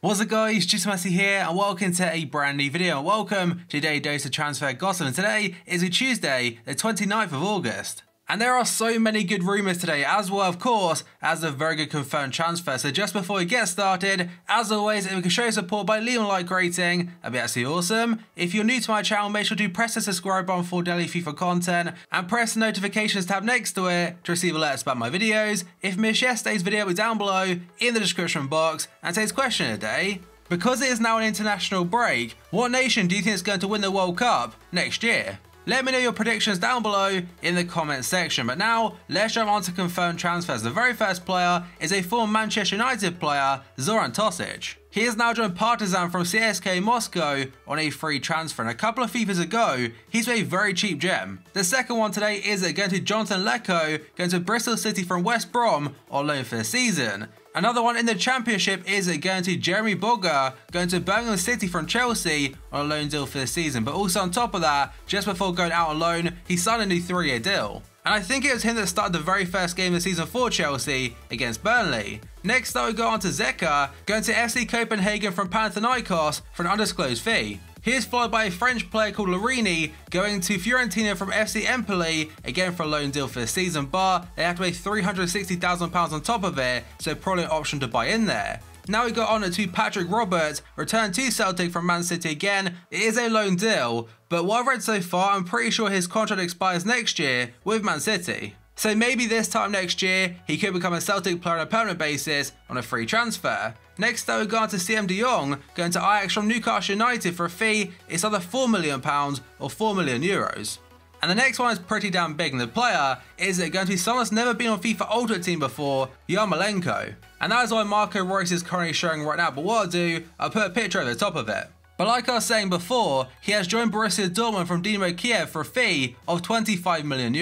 What's up guys, Jim Yosef here and welcome to a brand new video. Welcome to Daily Dose of Transfer Gossip, and today is a Tuesday, the 29th of August. And there are so many good rumours today, as well of course as a very good confirmed transfer. So just before we get started, as always, if we can show your support by leaving a like rating, that'd be absolutely awesome. If you're new to my channel, make sure to press the subscribe button for daily FIFA content and press the notifications tab next to it to receive alerts about my videos. If you missed yesterday's video, it'll be down below in the description box. And today's question of the day: because it is now an international break, what nation do you think is going to win the World Cup next year? Let me know your predictions down below in the comments section. But now, let's jump on to confirmed transfers. The very first player is a former Manchester United player, Zoran Tosic. He has now joined Partizan from CSKA Moscow on a free transfer, and a couple of FIFAs ago, he's a very cheap gem. The second one today is going to Jonathan Leko, going to Bristol City from West Brom on loan for the season. Another one in the Championship is going to Jeremy Boga, going to Birmingham City from Chelsea on a loan deal for the season. But also on top of that, just before going out on loan, he signed a new 3-year deal. And I think it was him that started the very first game of the season for Chelsea against Burnley. Next up we go on to Zeka, going to FC Copenhagen from Panathinaikos for an undisclosed fee. He is followed by a French player called Larini, going to Fiorentina from FC Empoli, again for a loan deal for the season, but they have to pay £360,000 on top of it, so probably an option to buy in there. Now we go on to Patrick Roberts, returned to Celtic from Man City again. It is a loan deal, but what I've read so far, I'm pretty sure his contract expires next year with Man City. So maybe this time next year, he could become a Celtic player on a permanent basis on a free transfer. Next up we go on to CM de Jong, going to Ajax from Newcastle United for a fee. It's either £4 million or €4 million. And the next one is pretty damn big, and the player is going to be someone that's never been on FIFA Ultimate Team before, Yarmolenko. And that is why Marco Reus is currently showing right now, but what I'll do, I'll put a picture over the top of it. But like I was saying before, he has joined Borussia Dortmund from Dynamo Kiev for a fee of €25 million.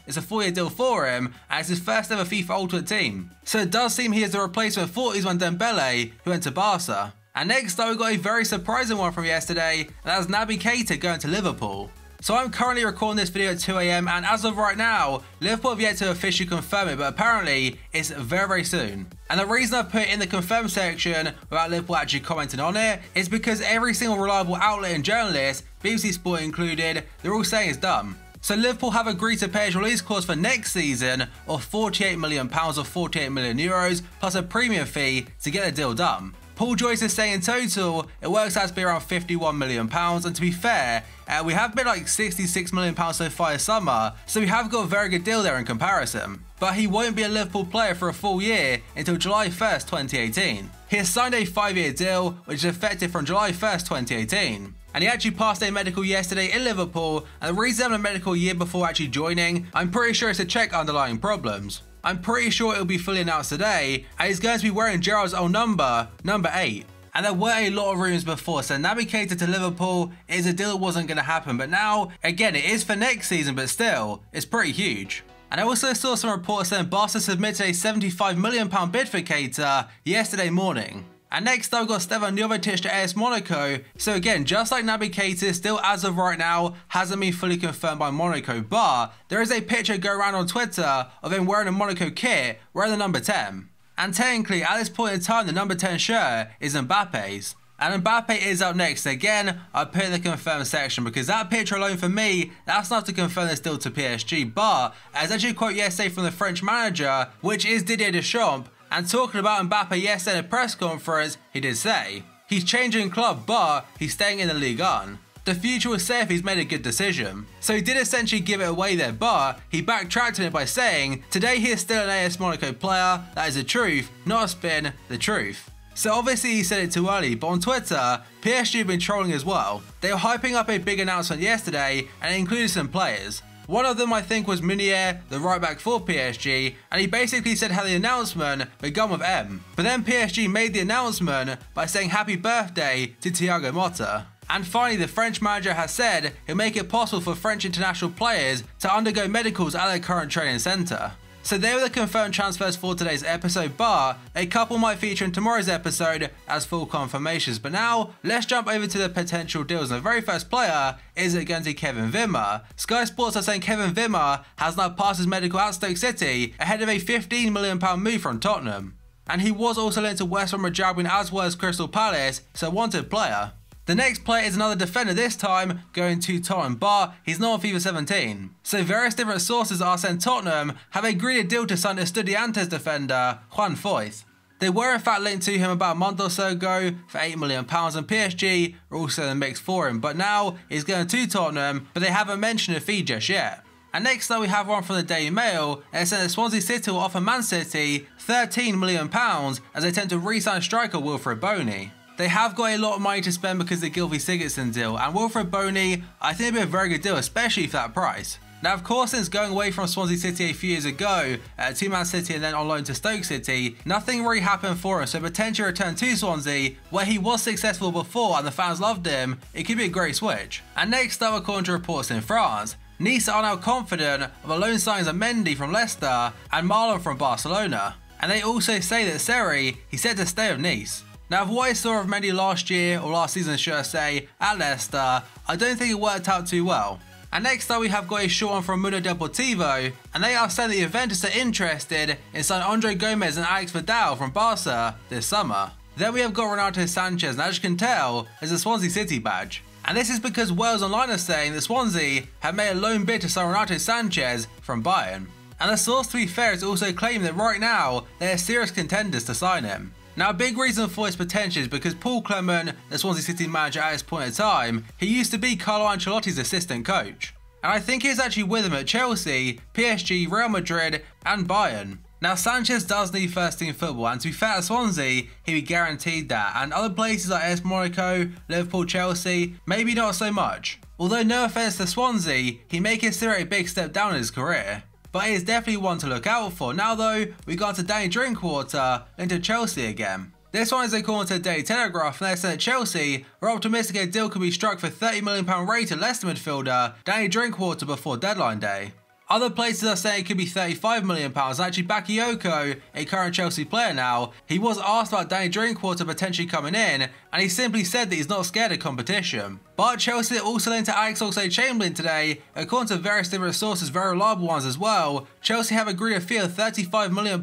It's a 4-year deal for him, and it's his first ever FIFA Ultimate Team. So it does seem he is the replacement for Ousmane Dembele, who went to Barca. And next up we got a very surprising one from yesterday, and that was Naby Keita going to Liverpool. So I'm currently recording this video at 2 AM, and as of right now, Liverpool have yet to officially confirm it, but apparently it's very, very soon. And the reason I put it in the confirmed section without Liverpool actually commenting on it is because every single reliable outlet and journalist, BBC Sport included, they're all saying it's done. So Liverpool have agreed to pay his release clause for next season of £48 million or €48 million plus a premium fee to get the deal done. Paul Joyce is saying in total, it works out to be around £51 million, and to be fair, we have been like £66 million so far this summer, so we have got a very good deal there in comparison. But he won't be a Liverpool player for a full year until July 1st, 2018. He has signed a 5-year deal, which is effective from July 1st, 2018. And he actually passed a medical yesterday in Liverpool, and the reason I'm a medical a year before actually joining, I'm pretty sure it's to check underlying problems. I'm pretty sure it'll be fully announced today, and he's going to be wearing Gerrard's old number 8. And there were a lot of rumours before, so Naby Keita to Liverpool is a deal that wasn't going to happen, but now, again, it is for next season, but still, it's pretty huge. And I also saw some reports saying Barca submitted a £75 million bid for Keita yesterday morning. And next up, we've got Stevan Jovetic to AS Monaco. So again, just like Naby Keita, still as of right now, hasn't been fully confirmed by Monaco, but there is a picture go around on Twitter of him wearing a Monaco kit, wearing the number 10. And technically, at this point in time, the number 10 shirt is Mbappe's. And Mbappe is up next. Again, I put in the confirmed section because that picture alone for me, that's enough to confirm this deal to PSG. But as actually a quote yesterday from the French manager, which is Didier Deschamps, and talking about Mbappe yesterday in a press conference, he did say, he's changing club, but he's staying in the Ligue 1. The future will say if he's made a good decision. So he did essentially give it away there, but he backtracked on it by saying, today he is still an AS Monaco player, that is the truth, not a spin, the truth. So obviously he said it too early, but on Twitter, PSG have been trolling as well. They were hyping up a big announcement yesterday, and it included some players. One of them I think was Meunier, the right back for PSG, and he basically said how the announcement began with M. But then PSG made the announcement by saying happy birthday to Thiago Motta. And finally, the French manager has said he'll make it possible for French international players to undergo medicals at their current training centre. So they were the confirmed transfers for today's episode, but a couple might feature in tomorrow's episode as full confirmations. But now, let's jump over to the potential deals. And the very first player is going to be Kevin Wimmer. Sky Sports are saying Kevin Wimmer has now passed his medical at Stoke City ahead of a £15 million move from Tottenham. And he was also linked to West Brom as well as Crystal Palace, so a wanted player. The next player is another defender, this time going to Tottenham, but he's not on FIFA 17. So various different sources are saying Tottenham have agreed a deal to sign Estudiantes defender Juan Foyth. They were in fact linked to him about a month or so ago for £8 million, and PSG are also in the mix for him, but now he's going to Tottenham, but they haven't mentioned a fee just yet. And next up we have one from the Daily Mail, and it said that Swansea City will offer Man City £13 million as they attempt to re-sign striker Wilfred Boney. They have got a lot of money to spend because of the Gylfi Sigurdsson deal, and Wilfred Boney I think it'd be a very good deal, especially for that price. Now of course, since going away from Swansea City a few years ago to Man City and then on loan to Stoke City, nothing really happened for him, so potentially return to Swansea where he was successful before and the fans loved him, it could be a great switch. And next up, according to reports in France, Nice are now confident of a loan signings of Mendy from Leicester and Marlon from Barcelona. And they also say that Seri, he's set to stay with Nice. Now, of what I saw of Mendy last year, or last season should I say, at Leicester, I don't think it worked out too well. And next up we have got a short one from Mundo Deportivo, and they are saying that Juventus are interested in signing Andre Gomez and Alex Vidal from Barca this summer. Then we have got Renato Sanchez, and as you can tell, is a Swansea City badge. And this is because Wales Online are saying that Swansea have made a loan bid to sign Renato Sanchez from Bayern. And the source, to be fair, is also claiming that right now they are serious contenders to sign him. Now, a big reason for his potential is because Paul Clement, the Swansea City manager at this point in time, he used to be Carlo Ancelotti's assistant coach. And I think he was actually with him at Chelsea, PSG, Real Madrid and Bayern. Now, Sanchez does need first team football, and to be fair, at Swansea, he'd be guaranteed that. And other places like AS Monaco, Liverpool, Chelsea, maybe not so much. Although no offence to Swansea, he may consider it a big step down in his career. But he is definitely one to look out for. Now though, we got to Danny Drinkwater into Chelsea again. This one is according to the Daily Telegraph, and they said that Chelsea are optimistic a deal could be struck for £30 million rated Leicester midfielder Danny Drinkwater before deadline day. Other places are saying it could be £35 million, actually Bakayoko, a current Chelsea player now, he was asked about Danny Drinkwater potentially coming in, and he simply said that he's not scared of competition. But Chelsea are also linked to Alex Oxlade-Chamberlain today, according to various different sources, very reliable ones as well. Chelsea have agreed a fee of £35 million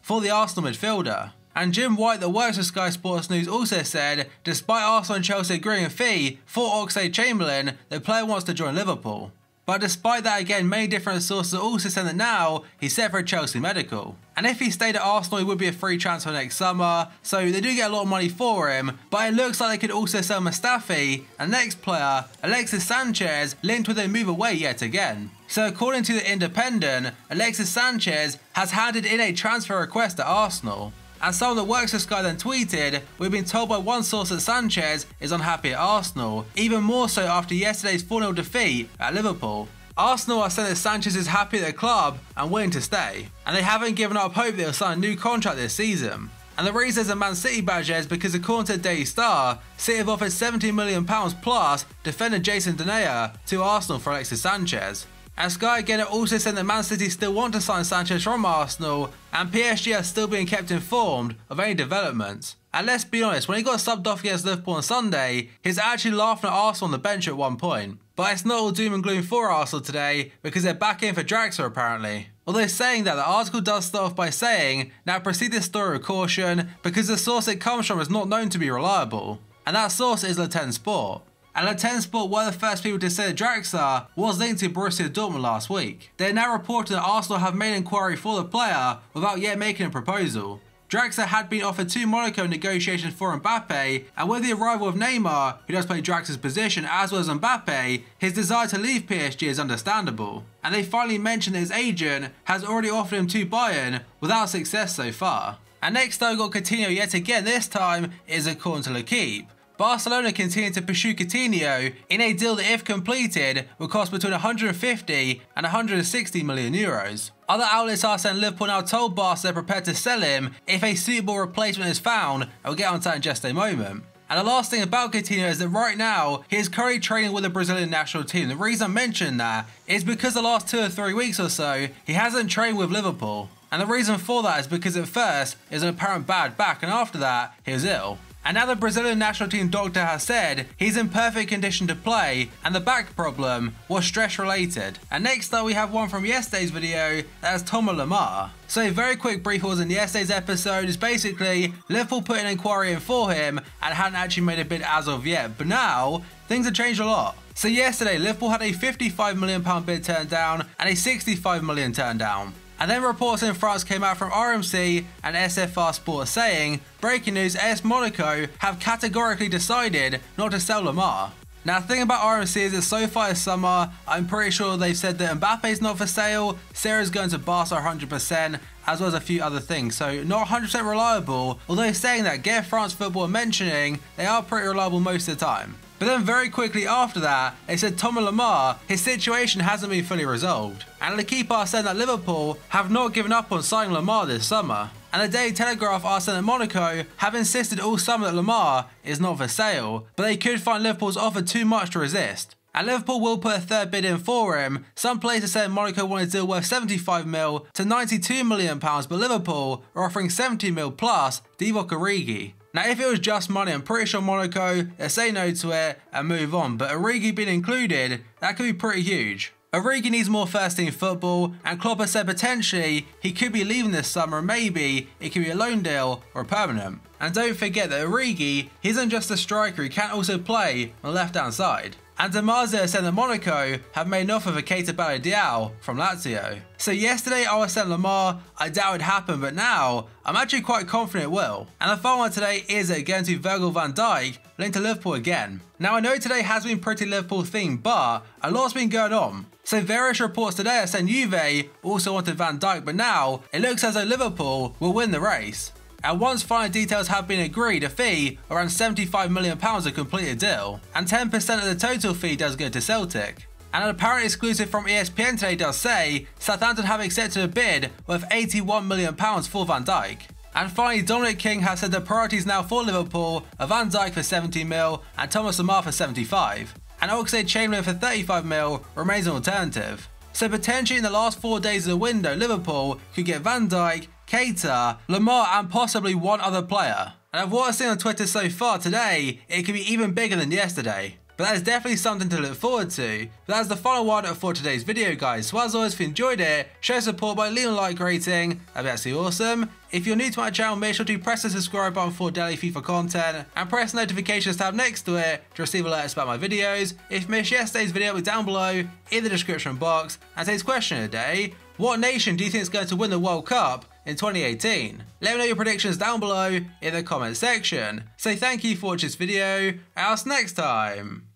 for the Arsenal midfielder. And Jim White, that works for Sky Sports News, also said, despite Arsenal and Chelsea agreeing a fee for Oxlade-Chamberlain, the player wants to join Liverpool. But despite that, again, many different sources are also saying that now he's set for a Chelsea medical. And if he stayed at Arsenal, he would be a free transfer next summer, so they do get a lot of money for him, but it looks like they could also sell Mustafi, and next player, Alexis Sanchez, linked with a move away yet again. So according to The Independent, Alexis Sanchez has handed in a transfer request at Arsenal. And someone that works for Sky then tweeted, "We've been told by one source that Sanchez is unhappy at Arsenal, even more so after yesterday's 4-0 defeat at Liverpool." Arsenal are saying that Sanchez is happy at the club and willing to stay, and they haven't given up hope that he'll sign a new contract this season. And the reason there's a Man City badge is because according to the Daily Star, City have offered £17 million plus defender Jason Denayer to Arsenal for Alexis Sanchez. And Sky again are also saying that Man City still want to sign Sanchez from Arsenal, and PSG are still being kept informed of any developments. And let's be honest, when he got subbed off against Liverpool on Sunday, he was actually laughing at Arsenal on the bench at one point. But it's not all doom and gloom for Arsenal today, because they're back in for Draxler apparently. Although saying that, the article does start off by saying, "Now proceed this story with caution, because the source it comes from is not known to be reliable." And that source is Le 10 Sport. And Le 10 Sport were the first people to say that Draxler was linked to Borussia Dortmund last week. They are now reporting that Arsenal have made inquiry for the player without yet making a proposal. Draxler had been offered to Monaco negotiations for Mbappe, and with the arrival of Neymar, who does play Draxler's position, as well as Mbappe, his desire to leave PSG is understandable. And they finally mentioned that his agent has already offered him to Bayern without success so far. And next up, got Coutinho yet again. This time is according to L'Equipe. Barcelona continue to pursue Coutinho in a deal that, if completed, will cost between 150 and 160 million euros. Other outlets are saying Liverpool now told Barca they're prepared to sell him if a suitable replacement is found, and we'll get onto that in just a moment. And the last thing about Coutinho is that right now, he is currently training with the Brazilian national team. The reason I'm mentioning that is because the last 2 or 3 weeks or so, he hasn't trained with Liverpool. And the reason for that is because at first, it was an apparent bad back, and after that, he was ill. And now the Brazilian national team doctor has said he's in perfect condition to play and the back problem was stress related. And next up we have one from yesterday's video, that's Tobu Lemar. So a very quick brief was in yesterday's episode is basically Liverpool put an inquiry in for him and hadn't actually made a bid as of yet, but now things have changed a lot. So yesterday Liverpool had a £55 million bid turned down and a £65 million turned down. And then reports in France came out from RMC and SFR Sports saying, breaking news, AS Monaco have categorically decided not to sell Lemar. Now the thing about RMC is that so far this summer, I'm pretty sure they've said that Mbappe's not for sale, Sarah's going to Barca 100%, as well as a few other things, so not 100% reliable, although saying that Get France Football mentioning they are pretty reliable most of the time. But then very quickly after that, they said Tobu Lemar, his situation hasn't been fully resolved. And KEITA said that Liverpool have not given up on signing Lemar this summer. And the Daily Telegraph are saying that Monaco have insisted all summer that Lemar is not for sale, but they could find Liverpool's offer too much to resist. And Liverpool will put a third bid in for him. Some places said Monaco wanted a deal worth £75 million to £92 million, but Liverpool are offering £70 million plus Divock Origi. Now if it was just money, I'm pretty sure Monaco will say no to it and move on, but Origi being included, that could be pretty huge. Origi needs more first team football, and Klopp has said potentially he could be leaving this summer, and maybe it could be a loan deal or a permanent. And don't forget that Origi, he isn't just a striker, he can also play on the left hand side. And Damaso said that Monaco have made an offer for KEITA from Lazio. So yesterday I was saying Lemar, I doubt it would happen, but now I'm actually quite confident it will. And the final one today is again to Virgil van Dijk, linked to Liverpool again. Now I know today has been pretty Liverpool themed, but a lot's been going on. So various reports today are saying Juve also wanted Van Dijk, but now it looks as though Liverpool will win the race. And once final details have been agreed, a fee around £75 million to complete a deal, and 10% of the total fee does go to Celtic. And an apparent exclusive from ESPN today does say Southampton have accepted a bid worth £81 million for Van Dijk. And finally, Dominic King has said the priorities now for Liverpool are Van Dijk for £70 million and Thomas Lemar for £75 million. And Oxlade-Chamberlain for £35 million remains an alternative. So potentially in the last 4 days of the window, Liverpool could get Van Dijk, KEITA, Lemar and possibly one other player. And of what I've seen on Twitter so far today, it could be even bigger than yesterday. But that is definitely something to look forward to. But that's the final one for today's video, guys. So as always, if you enjoyed it, show support by leaving a like rating, that'd be absolutely awesome. If you're new to my channel, make sure to press the subscribe button for daily FIFA content and press the notifications tab next to it to receive alerts about my videos. If you missed yesterday's video, it's down below in the description box. And today's question of the day, what nation do you think is going to win the World Cup in 2018? Let me know your predictions down below in the comment section. So thank you for watching this video, and I'll see you next time.